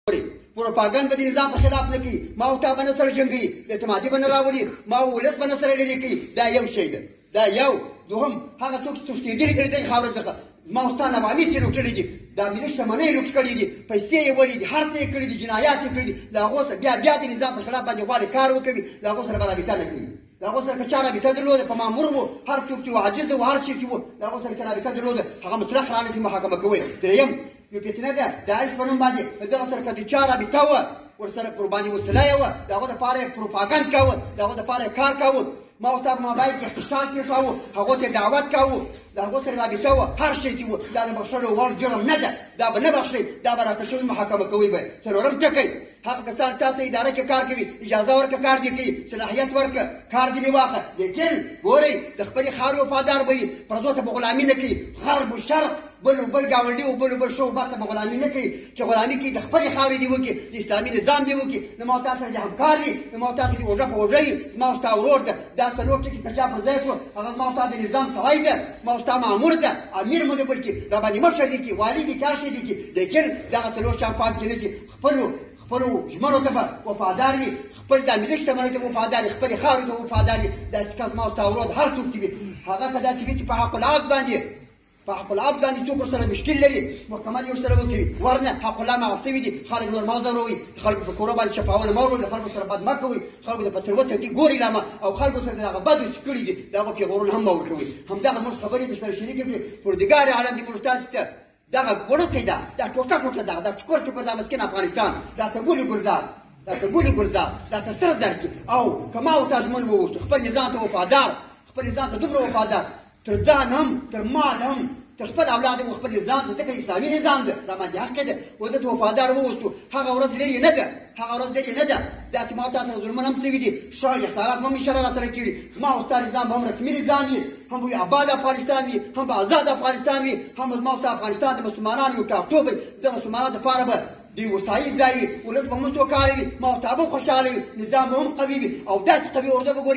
پروپاګند به د نظام په خلاف نه کوي، ما او تا به نه سره جنګوي، اعتمادي به نه راولي، ما او ولس به نه سره لرې کوي. دا یو شی ده، دا یو. دوهم هغه څوک چې تښتېدلي دي د دې خاورې څخه، ما او ستا نواميس یې لوټلي دي، دا ملي شتمنۍ لوټ کړي دي، پیسې یې وړي دي، هر څه یې کړي دي، جنایات یې کړي دي. له هغو سره بیا د نظام په خلاف باندې غواړي کار وکوي، له هغو سره به رابطه نه کوي. له هغو سره که چا رابطه درلوده، په مامور و، هر څوک چې و عاجز و، هر څه چې و، له هغو سره که رابطه درلوده، هغه مطلق رانیسي محاکمه کوي. درېیم یو فتنه ده د عیش په نوم باندې د دغه سره که د چا رابطه وه ورسره ورباندې وسله یې وه، د هغو دپاره یې پروپاګند کاوه، د هغو دپاره یې کار کاوه. ما او ستا په مابین کې احتشام پېښاوه، هغو ته یې دعوت کاوه، د هغو سره رابطه وه، هر شی چې وه دا د بخښلو وړ جرم نه ده، دا به نه بخښئ، دا به راته شوي محاکمه کوئ به. څلورم ټکی هغه کسان تاسو اداره کې کار کوي، اجازه ورکړه کار دې کوي، صلاحیت ورکړه کار دې واخله، لیکن ګورئ د خپلې خاورې وفادار به وي، پردو ته به غلامي نه کوي، غرب و شرق بل ګاونډي و بل شعوبات ته به غلامي نه کوي، چې غلامي کوي د خپلې خاورې دې وکړي، د اسلامي نظام دې وکړي. نو ما او تا سره دې همکار وي، نو ما او تا سره دې اوږه په اوږه وي، زما او ستا ورور ده. دا څلور ټکي که چا پر ځای شوه، هغه زما او ستا د نظام سړی ده، ما او ستا مامور ده، امیر مو دې بلکې راباندې مشر دې کړي، والي دې کړي، هر شی دې کړي، لیکن دغه څلور شیان پام کې نه شي. خپلو ژمنو ته به وفادار وي، خپل د ملي شتمنۍ ته وفادار وي، خپلې خاورې ته وفادار وي. داسې کس ما او ستا ورور هر څوک چې وي، هغه که داسې وي چې په حق العبد باندې څوک ورسره مشکل لري، محکمه دې ورسره وکړي، ورنه حق الله مغف شوي دي. خلک نور مه ځوروئ، خلکو په کورو باندې چپاول مه وروئ، د خلکو سره بد مه کوئ، خلکو ته په تروته دي ګورئ لامه، او خلکو ته د هغه بدو چې کړي دي د هغو پیغورونه هم مه ورکوئ. همدغه زموږ خبرې درسره شریکې کړې. پروردګار عالم دې موږ تاسې ته دغه وړوکی ده، دا ټوټه ده، دا ټوکر دا مسکین افغانستان، دا ته ګولې ګلزار، دا ته سره زرکي. او که ما او تا ژمن ووسو خپل نظام ته وفادار، خپل نظام ته دومره وفادار، تر ځان هم تر مال هم تر خپل اولاد هم خپل نظام ته، ځکه اسلامي نظام ده، راباندې حق ده، ورته ته وفادار ووسو. هغه ورځ لرې نه ده، داسې ما او تا سره ظلمونه هم شوي دي، احصالات هم اشاره راسره کړي. ما او ستا نظام به هم رسمي نظام وي، هم به آباد افغانستان وي، هم به آزاد افغانستان وي، هم به زما او ستا افغانستان د مسلمانانو یو ټاپټوپ وي. د مسلمانانو دپاره به د وسایي ځای وي، ولس به هم سوکاله وي، ما او تا به خوشحاله وي، نظام به هم قوي وي، او داسې قوي اردو به ګورې